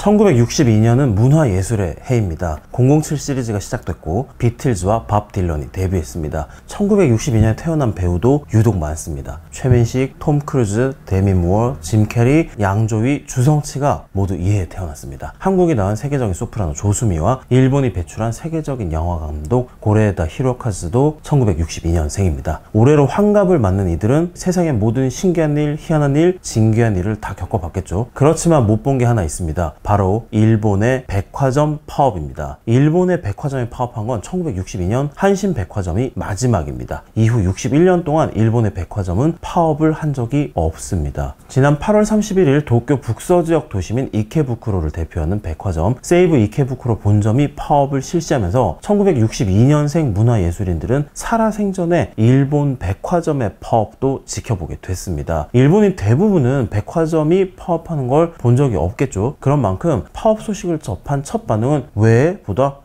(1962년은) 문화예술의 해입니다. 007 시리즈가 시작됐고 비틀즈와 밥 딜런이 데뷔했습니다. 1962년에 태어난 배우도 유독 많습니다. 최민식, 톰 크루즈, 데미 무어, 짐 캐리, 양조위, 주성치가 모두 이해에 태어났습니다. 한국이 낳은 세계적인 소프라노 조수미와 일본이 배출한 세계적인 영화 감독 고레에다 히로카즈도 1962년생입니다. 올해로 환갑을 맞는 이들은 세상의 모든 신기한 일, 희한한 일, 진귀한 일을 다 겪어봤겠죠. 그렇지만 못 본 게 하나 있습니다. 바로 일본의 백화점 파업입니다. 일본의 백화점이 파업한 건 1962년 한신백화점이 마지막입니다. 이후 61년 동안 일본의 백화점은 파업을 한 적이 없습니다. 지난 8월 31일 도쿄 북서지역 도심인 이케부쿠로를 대표하는 백화점 세이브 이케부쿠로 본점이 파업을 실시하면서 1962년생 문화예술인들은 살아생전에 일본 백화점의 파업도 지켜보게 됐습니다. 일본인 대부분은 백화점이 파업하는 걸 본 적이 없겠죠. 그런 만큼 파업 소식을 접한 첫 반응은 왜? 보다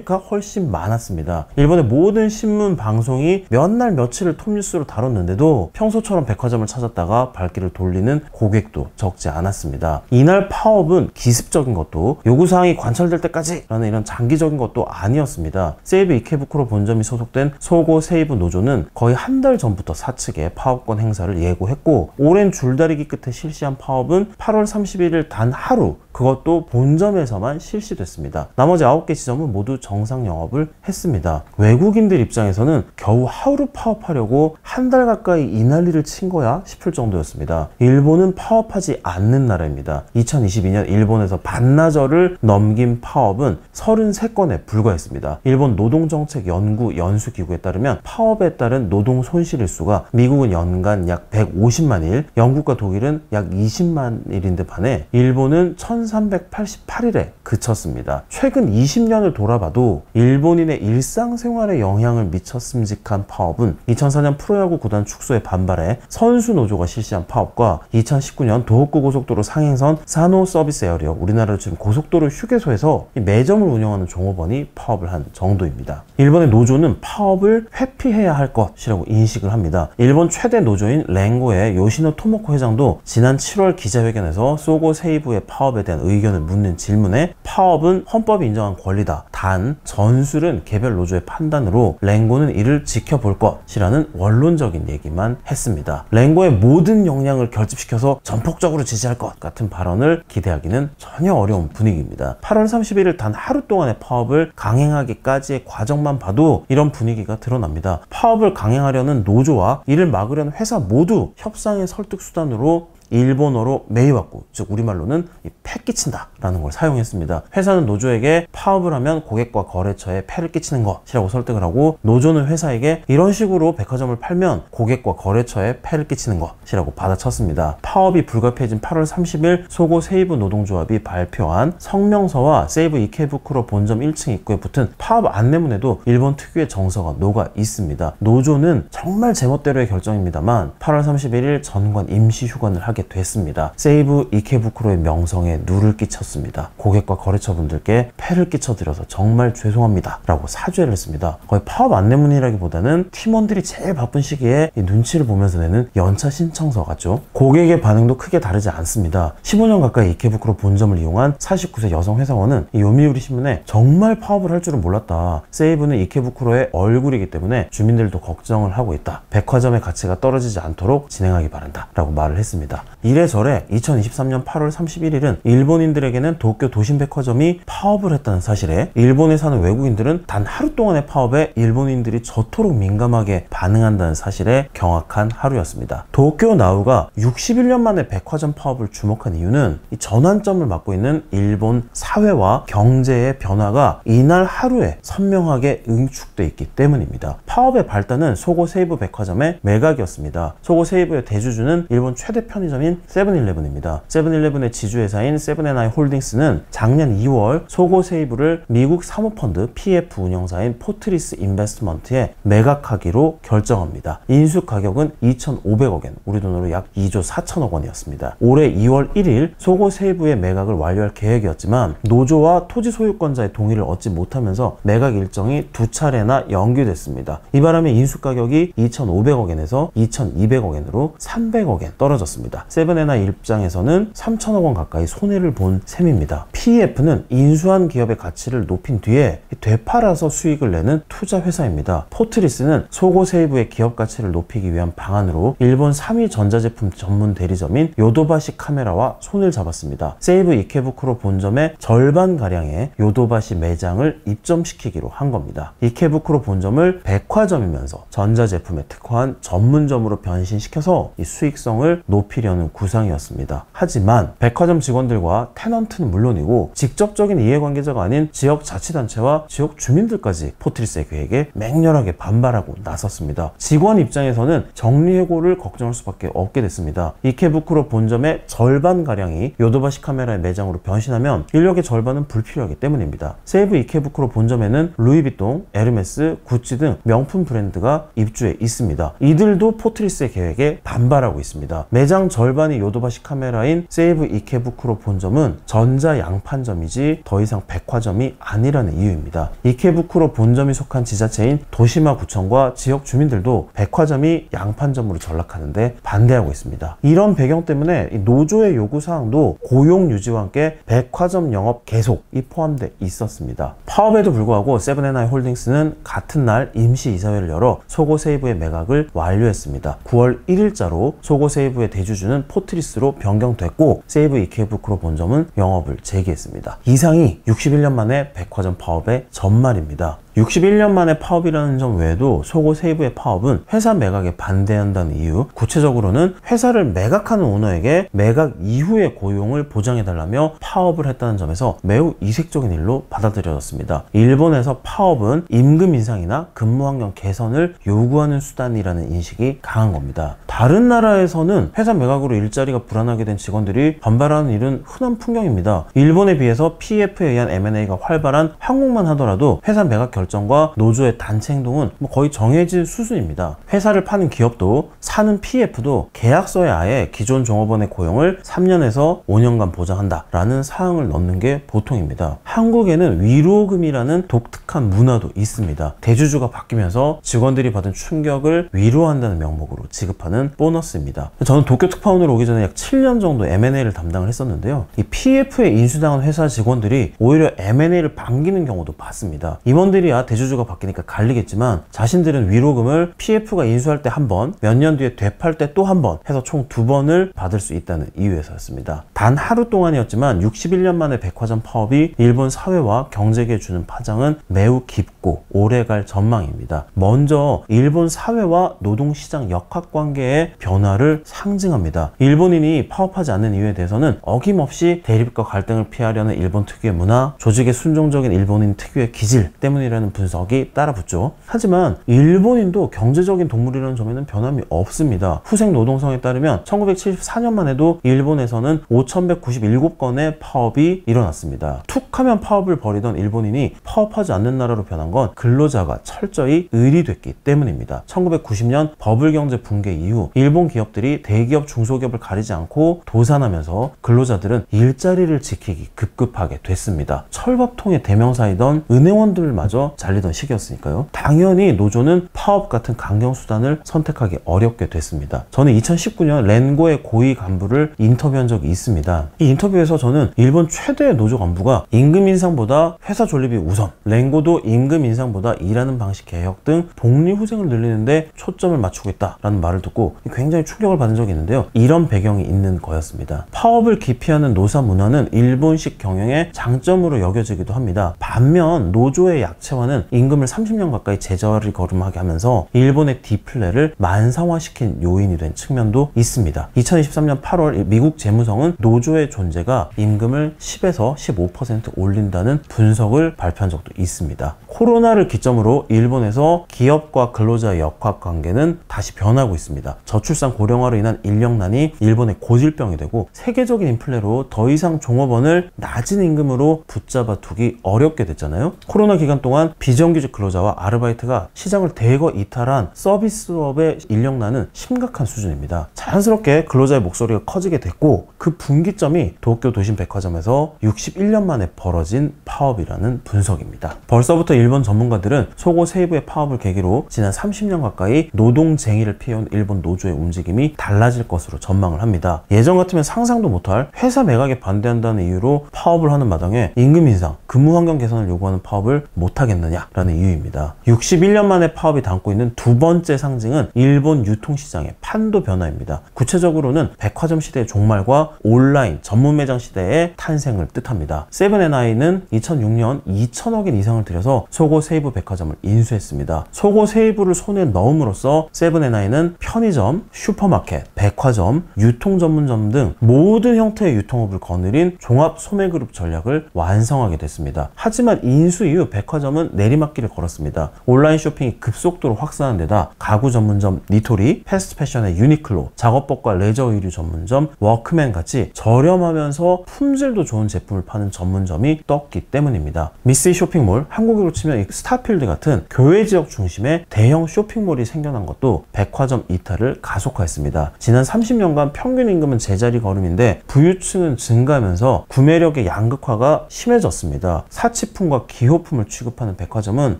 가 훨씬 많았습니다. 일본의 모든 신문, 방송이 몇 날 며칠을 톱뉴스로 다뤘는데도 평소처럼 백화점을 찾았다가 발길을 돌리는 고객도 적지 않았습니다. 이날 파업은 기습적인 것도 요구사항이 관철될 때까지 라는 이런 장기적인 것도 아니었습니다. 세이브 이케부쿠로 본점이 소속된 소고 세이브 노조는 거의 한 달 전부터 사측에 파업권 행사를 예고했고 오랜 줄다리기 끝에 실시한 파업은 8월 31일 단 하루, 그것도 본점에서만 실시됐습니다. 나머지 9개 지점은 모두 정상 영업을 했습니다. 외국인들 입장에서는 겨우 하루 파업하려고 한 달 가까이 이 난리를 친 거야 싶을 정도였습니다. 일본은 파업하지 않는 나라입니다. 2022년 일본에서 반나절을 넘긴 파업은 33건에 불과했습니다. 일본 노동정책연구연수기구에 따르면 파업에 따른 노동 손실일수가 미국은 연간 약 150만 일, 영국과 독일은 약 20만 일인데 반해 일본은 1388일에 그쳤습니다. 최근 20년을 돌아봐도 일본인의 일상생활에 영향을 미쳤음직한 파업은 2004년 프로야구 구단 축소에 반발해 선수 노조가 실시한 파업과 2019년 도호쿠 고속도로 상행선 사노 서비스 에어리어, 우리나라로 지금 고속도로 휴게소에서 매점을 운영하는 종업원이 파업을 한 정도입니다. 일본의 노조는 파업을 회피해야 할 것이라고 인식을 합니다. 일본 최대 노조인 랭고의 요시노 토모코 회장도 지난 7월 기자회견에서 소고 세이브의 파업에 대한 의견을 묻는 질문에 파업은 헌법이 인정한 권리다. 단 전술은 개별 노조의 판단으로 랭고는 이를 지켜볼 것이라는 원론적인 얘기만 했습니다. 랭고의 모든 역량을 결집시켜서 전폭적으로 지지할 것 같은 발언을 기대하기는 전혀 어려운 분위기입니다. 8월 31일 단 하루 동안의 파업을 강행하기까지의 과정만 봐도 이런 분위기가 드러납니다. 파업을 강행하려는 노조와 이를 막으려는 회사 모두 협상의 설득 수단으로 일본어로 메이와쿠, 즉 우리말로는 패 끼친다 라는 걸 사용했습니다. 회사는 노조에게 파업을 하면 고객과 거래처에 패를 끼치는 것이라고 설득을 하고, 노조는 회사에게 이런 식으로 백화점을 팔면 고객과 거래처에 패를 끼치는 것이라고 받아쳤습니다. 파업이 불가피해진 8월 30일 소고 세이브 노동조합이 발표한 성명서와 세이브 이케부쿠로 본점 1층 입구에 붙은 파업 안내문에도 일본 특유의 정서가 녹아 있습니다. 노조는 정말 제멋대로의 결정입니다만 8월 31일 전관 임시 휴관을 하게 됐습니다. 세이브 이케부쿠로의 명성에 누를 끼쳤습니다. 고객과 거래처분들께 폐를 끼쳐드려서 정말 죄송합니다 라고 사죄를 했습니다. 거의 파업 안내문이라기보다는 팀원들이 제일 바쁜 시기에 이 눈치를 보면서 내는 연차 신청서 같죠. 고객의 반응도 크게 다르지 않습니다. 15년 가까이 이케부쿠로 본점을 이용한 49세 여성 회사원은 이 요미우리 신문에 정말 파업을 할 줄은 몰랐다. 세이브는 이케부쿠로의 얼굴이기 때문에 주민들도 걱정을 하고 있다. 백화점의 가치가 떨어지지 않도록 진행하기 바란다 라고 말을 했습니다. 이래저래 2023년 8월 31일은 일본인들에게는 도쿄 도심백화점이 파업을 했다는 사실에 일본에 사는 외국인들은 단 하루 동안의 파업에 일본인들이 저토록 민감하게 반응한다는 사실에 경악한 하루였습니다. 도쿄 나우가 61년 만에 백화점 파업을 주목한 이유는 이 전환점을 맡고 있는 일본 사회와 경제의 변화가 이날 하루에 선명하게 응축돼 있기 때문입니다. 파업의 발단은 소고 세이브 백화점의 매각이었습니다. 소고 세이브의 대주주는 일본 최대 편의점 편의점인 세븐일레븐입니다. 세븐일레븐의 지주회사인 세븐앤아이 홀딩스는 작년 2월 소고 세이브를 미국 사모펀드 PF 운영사인 포트리스 인베스트먼트에 매각하기로 결정합니다. 인수 가격은 2,500억 엔, 우리 돈으로 약 2조 4천억 원이었습니다. 올해 2월 1일 소고 세이브의 매각을 완료할 계획이었지만 노조와 토지 소유권자의 동의를 얻지 못하면서 매각 일정이 두 차례나 연기됐습니다. 이 바람에 인수 가격이 2,500억 엔에서 2,200억 엔으로 300억 엔 떨어졌습니다. 세븐앤아이 입장에서는 3천억 원 가까이 손해를 본 셈입니다. PEF는 인수한 기업의 가치를 높인 뒤에 되팔아서 수익을 내는 투자 회사입니다. 포트리스는 소고 세이브의 기업 가치를 높이기 위한 방안으로 일본 3위 전자제품 전문 대리점인 요도바시 카메라와 손을 잡았습니다. 세이브 이케부쿠로 본점의 절반가량의 요도바시 매장을 입점시키기로 한 겁니다. 이케부쿠로 본점을 백화점이면서 전자제품에 특화한 전문점으로 변신시켜서 이 수익성을 높이려는 구상이었습니다. 하지만 백화점 직원들과 테넌트는 물론이고 직접적인 이해관계자가 아닌 지역 자치단체와 지역 주민들까지 포트리스의 계획에 맹렬하게 반발하고 나섰습니다. 직원 입장에서는 정리해고를 걱정할 수밖에 없게 됐습니다. 이케부쿠로 본점의 절반가량이 요도바시 카메라의 매장으로 변신하면 인력의 절반은 불필요하기 때문입니다. 세이브 이케부쿠로 본점에는 루이비통, 에르메스, 구찌 등 명품 브랜드가 입주해 있습니다. 이들도 포트리스의 계획에 반발하고 있습니다. 매장 절반이 요도바시 카메라인 세이브 이케부쿠로 본점은 전자 양판점이지 더 이상 백화점이 아니라는 이유입니다. 이케부쿠로 본점이 속한 지자체인 도시마구청과 지역 주민들도 백화점이 양판점으로 전락하는데 반대하고 있습니다. 이런 배경 때문에 노조의 요구사항도 고용 유지와 함께 백화점 영업 계속이 포함되어 있었습니다. 파업에도 불구하고 세븐앤아이 홀딩스는 같은 날 임시이사회를 열어 소고 세이브의 매각을 완료했습니다. 9월 1일자로 소고 세이브의 대주주는 포트리스로 변경됐고 세이브 이케부쿠로 본점은 영업을 재개했습니다. 이상이 61년 만에 백화점 파업의 전말입니다. 61년 만에 파업이라는 점 외에도 소고 세이브의 파업은 회사 매각에 반대한다는 이유, 구체적으로는 회사를 매각하는 오너에게 매각 이후의 고용을 보장해달라며 파업을 했다는 점에서 매우 이색적인 일로 받아들여졌습니다. 일본에서 파업은 임금 인상이나 근무 환경 개선을 요구하는 수단이라는 인식이 강한 겁니다. 다른 나라에서는 회사 매각으로 일자리가 불안하게 된 직원들이 반발하는 일은 흔한 풍경입니다. 일본에 비해서 PF에 의한 M&A가 활발한 한국만 하더라도 회사 매각 결정과 노조의 단체 행동은 거의 정해진 수순입니다. 회사를 파는 기업도 사는 PF도 계약서에 아예 기존 종업원의 고용을 3년에서 5년간 보장한다 라는 사항을 넣는 게 보통입니다. 한국에는 위로금이라는 독특한 문화도 있습니다. 대주주가 바뀌면서 직원들이 받은 충격을 위로한다는 명목으로 지급하는 보너스입니다. 저는 도쿄 특파원으로 오기 전에 약 7년 정도 M&A를 담당을 했었는데요. 이 PF에 인수당한 회사 직원들이 오히려 M&A를 반기는 경우도 봤습니다. 임원들이야 대주주가 바뀌니까 갈리겠지만 자신들은 위로금을 PF가 인수할 때 한 번, 몇 년 뒤에 되팔 때 또 한 번 해서 총 2번을 받을 수 있다는 이유에서였습니다. 단 하루 동안이었지만 61년 만에 백화점 파업이 일본 사회와 경제계에 주는 파장은 매우 깊고 오래갈 전망입니다. 먼저 일본 사회와 노동시장 역학관계의 변화를 상징합니다. 일본인이 파업하지 않는 이유에 대해서는 어김없이 대립과 갈등을 피하려는 일본 특유의 문화, 조직에 순종적인 일본인 특유의 기질 때문이라는 분석이 따라붙죠. 하지만 일본인도 경제적인 동물이라는 점에는 변함이 없습니다. 후생 노동성에 따르면 1974년만 해도 일본에서는 5,197건의 파업이 일어났습니다. 툭하면 파업을 벌이던 일본인이 파업하지 않는 나라로 변한 건 근로자가 철저히 의리됐기 때문입니다. 1990년 버블경제 붕괴 이후 일본 기업들이 대기업, 중소기업을 가리지 않고 도산하면서 근로자들은 일자리를 지키기 급급하게 됐습니다. 철밥통의 대명사이던 은행원들마저 잘리던 시기였으니까요. 당연히 노조는 파업 같은 강경수단을 선택하기 어렵게 됐습니다. 저는 2019년 렌고의 고위 간부를 인터뷰한 적이 있습니다. 이 인터뷰에서 저는 일본 최대의 노조 간부가 임금 인상보다 회사 존립이 우선, 렌고도 임금 인상보다 일하는 방식 개혁 등 복리후생을 늘리는데 초점을 맞추고 있다라는 말을 듣고 굉장히 충격을 받은 적이 있는데요. 이런 배경이 있는 거였습니다. 파업을 기피하는 노사 문화는 일본식 경영의 장점으로 여겨지기도 합니다. 반면 노조의 약체화는 임금을 30년 가까이 제자리 걸음하게 하면서 일본의 디플레를 만성화시킨 요인이 된 측면도 있습니다. 2023년 8월 미국 재무성은 노조의 존재가 임금을 10에서 15% 올린다는 분석을 발표한 적도 있습니다. 코로나 코로나를 기점으로 일본에서 기업과 근로자의 역학 관계는 다시 변하고 있습니다. 저출산 고령화로 인한 인력난이 일본의 고질병이 되고 세계적인 인플레로 더 이상 종업원을 낮은 임금으로 붙잡아 두기 어렵게 됐잖아요. 코로나 기간 동안 비정규직 근로자와 아르바이트가 시장을 대거 이탈한 서비스업의 인력난은 심각한 수준입니다. 자연스럽게 근로자의 목소리가 커지게 됐고 그 분기점이 도쿄 도심 백화점에서 61년 만에 벌어진 파업이라는 분석입니다. 벌써부터 일본 전문가들은 소고 세이부의 파업을 계기로 지난 30년 가까이 노동쟁의를 피해온 일본 노조의 움직임이 달라질 것으로 전망을 합니다. 예전 같으면 상상도 못할 회사 매각에 반대한다는 이유로 파업을 하는 마당에 임금 인상, 근무 환경 개선을 요구하는 파업을 못하겠느냐라는 이유입니다. 61년 만에 파업이 담고 있는 두 번째 상징은 일본 유통시장의 판도 변화입니다. 구체적으로는 백화점 시대의 종말과 온라인 전문 매장 시대의 탄생을 뜻합니다. 세븐앤아이는 2006년 2천억 엔 이상을 들여서 소고 세이부 백화점을 인수했습니다. 소고 세이부를 손에 넣음으로써 세븐앤아이는 편의점, 슈퍼마켓, 백화점, 유통 전문점 등 모든 형태의 유통업을 거느린 종합 소매그룹 전략을 완성하게 됐습니다. 하지만 인수 이후 백화점은 내리막길을 걸었습니다. 온라인 쇼핑이 급속도로 확산한 데다 가구 전문점 니토리, 패스트 패션의 유니클로, 작업복과 레저 의류 전문점 워크맨 같이 저렴하면서 품질도 좋은 제품을 파는 전문점이 떴기 때문입니다. 미쓰이 쇼핑몰, 한국으로 치면 스타필드 같은 교외 지역 중심의 대형 쇼핑몰이 생겨난 것도 백화점 이탈을 가속화했습니다. 지난 30년간 평균 임금은 제자리 걸음인데 부유층은 증가하면서 구매력의 양극화가 심해졌습니다. 사치품과 기호품을 취급하는 백화점은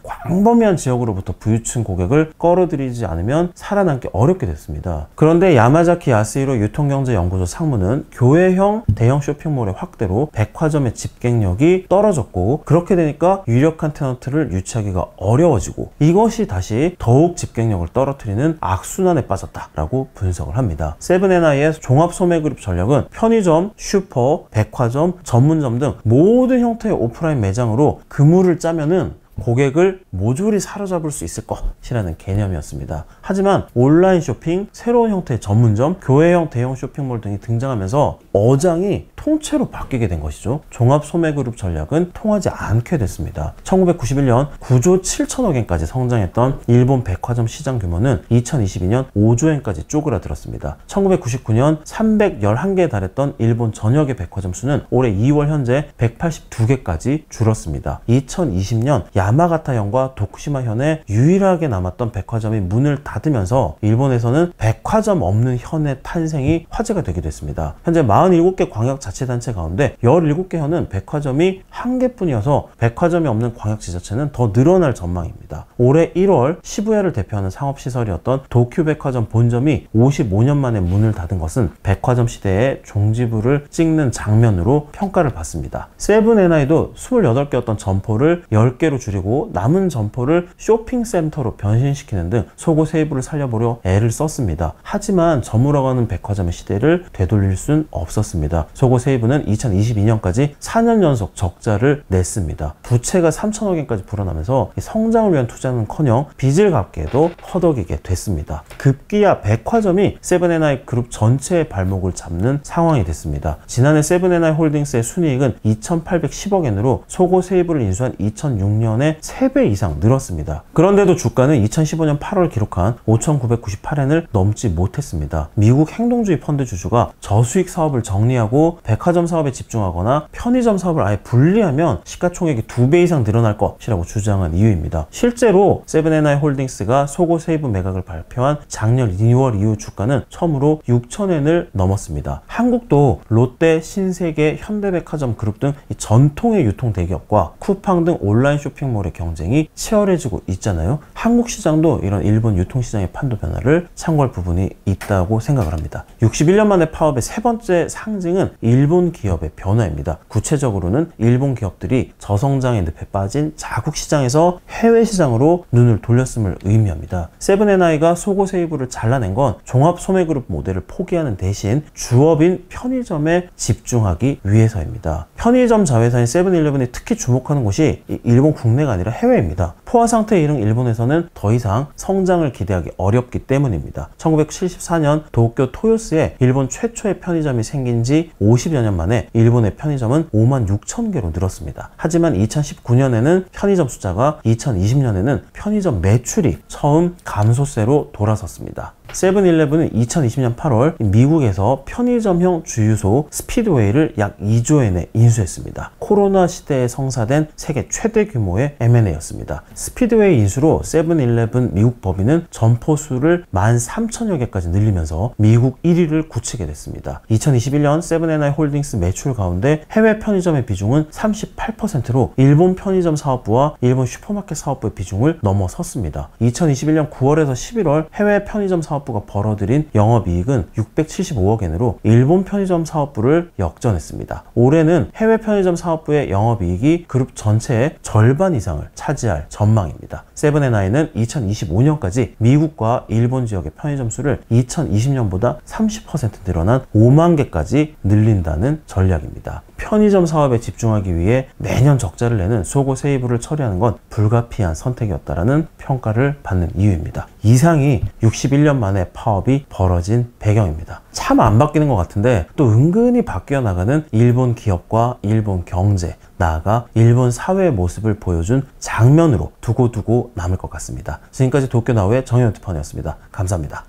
광범위한 지역으로부터 부유층 고객을 끌어들이지 않으면 살아남기 어렵게 됐습니다. 그런데 야마자키 야스히로 유통경제연구소 상무는 교외형 대형 쇼핑몰의 확대로 백화점의 집객력이 떨어졌고 그렇게 되니까 유력한 테너트를 유치하기가 어려워지고 이것이 다시 더욱 집객력을 떨어뜨리는 악순환에 빠졌다라고 분석을 합니다. 세븐앤아이의 종합소매그룹 전략은 편의점, 슈퍼, 백화점, 전문점 등 모든 형태의 오프라인 매장으로 그물을 짜면은 고객을 모조리 사로잡을 수 있을 것이라는 개념이었습니다. 하지만 온라인 쇼핑, 새로운 형태의 전문점, 교외형 대형 쇼핑몰 등이 등장하면서 어장이 통째로 바뀌게 된 것이죠. 종합소매그룹 전략은 통하지 않게 됐습니다. 1991년 9조 7천억 엔까지 성장했던 일본 백화점 시장 규모는 2022년 5조 엔까지 쪼그라들었습니다. 1999년 311개에 달했던 일본 전역의 백화점 수는 올해 2월 현재 182개까지 줄었습니다. 2020년 야마가타현과 도쿠시마현에 유일하게 남았던 백화점이 문을 닫으면서 일본에서는 백화점 없는 현의 탄생이 화제가 되기도 했습니다. 현재 47개 광역자치단체 가운데 17개 현은 백화점이 1개뿐이어서 백화점이 없는 광역지자체는 더 늘어날 전망입니다. 올해 1월 시부야를 대표하는 상업시설이었던 도쿄백화점 본점이 55년 만에 문을 닫은 것은 백화점 시대의 종지부를 찍는 장면으로 평가를 받습니다. 세븐앤아이도 28개였던 점포를 10개로 줄이고 남은 점포를 쇼핑센터로 변신시키는 등 소고 세이부를 살려보려 애를 썼습니다. 하지만 저물어가는 백화점의 시대를 되돌릴 순 없었습니다. 소고 세이부는 2022년까지 4년 연속 적자를 냈습니다. 부채가 3천억 엔까지 불어나면서 성장을 위한 투자는커녕 빚을 갚기에도 허덕이게 됐습니다. 급기야 백화점이 세븐앤아이 그룹 전체의 발목을 잡는 상황이 됐습니다. 지난해 세븐앤아이 홀딩스의 순이익은 2,810억 엔으로 소고 세이부를 인수한 2006년에 3배 이상 늘었습니다. 그런데도 주가는 2015년 8월 기록한 5,998엔을 넘지 못했습니다. 미국 행동주의 펀드 주주가 저수익 사업을 정리하고 백화점 사업에 집중하거나 편의점 사업을 아예 분리하면 시가총액이 2배 이상 늘어날 것이라고 주장한 이유입니다. 실제로 세븐앤아이 홀딩스가 소고 세이부 매각을 발표한 작년 2월 이후 주가는 처음으로 6,000엔을 넘었습니다. 한국도 롯데, 신세계, 현대백화점 그룹 등 전통의 유통 대기업과 쿠팡 등 온라인 쇼핑몰의 경쟁이 치열해지고 있잖아요. 한국 시장도 이런 일본 유통시장의 판도 변화를 참고할 부분이 있다고 생각을 합니다. 61년 만에 파업의 세 번째 상징은 일본 기업의 변화입니다. 구체적으로는 일본 기업들이 저성장의 늪에 빠진 자국 시장에서 해외 시장으로 눈을 돌렸음을 의미합니다. 세븐앤아이가 소고 세이부를 잘라낸 건 종합 소매그룹 모델을 포기하는 대신 주업인 편의점에 집중하기 위해서입니다. 편의점 자회사인 세븐일레븐이 특히 주목하는 곳이 일본 국내가 아니라 해외입니다. 포화 상태에 이른 일본에서는 더 이상 성장을 기대하기 어렵기 때문입니다. 1974년 도쿄 토요스에 일본 최초의 편의점이 생긴 지 50여 년 만에 일본의 편의점은 5만 6천 개로 늘었습니다. 하지만 2019년에는 편의점 숫자가 2020년에는 편의점 매출이 처음 감소세로 돌아섰습니다. 세븐일레븐은 2020년 8월 미국에서 편의점형 주유소 스피드웨이를 약 2조엔에 인수했습니다. 코로나 시대에 성사된 세계 최대 규모의 M&A였습니다. 스피드웨이 인수로 세븐일레븐 미국 법인은 점포 수를 13,000여 개까지 늘리면서 미국 1위를 굳히게 됐습니다. 2021년 세븐앤아이 홀딩스 매출 가운데 해외 편의점의 비중은 38%로 일본 편의점 사업부와 일본 슈퍼마켓 사업부의 비중을 넘어섰습니다. 2021년 9월에서 11월 해외 편의점 사업부가 벌어들인 영업이익은 675억 엔으로 일본 편의점 사업부를 역전했습니다. 올해는 해외 편의점 사업부의 영업이익이 그룹 전체의 절반 이상을 차지할 전망입니다. 세븐앤아이는 2025년까지 미국과 일본 지역의 편의점 수를 2020년보다 30% 늘어난 5만 개까지 늘린다는 전략입니다. 편의점 사업에 집중하기 위해 매년 적자를 내는 속옷 세이브를 처리하는 건 불가피한 선택이었다라는 평가를 받는 이유입니다. 이상이 61년 만에 파업이 벌어진 배경입니다. 참 안 바뀌는 것 같은데 또 은근히 바뀌어 나가는 일본 기업과 일본 경제, 나아가 일본 사회의 모습을 보여준 장면으로 두고두고 남을 것 같습니다. 지금까지 도쿄나우의 정현우 특파원이었습니다. 감사합니다.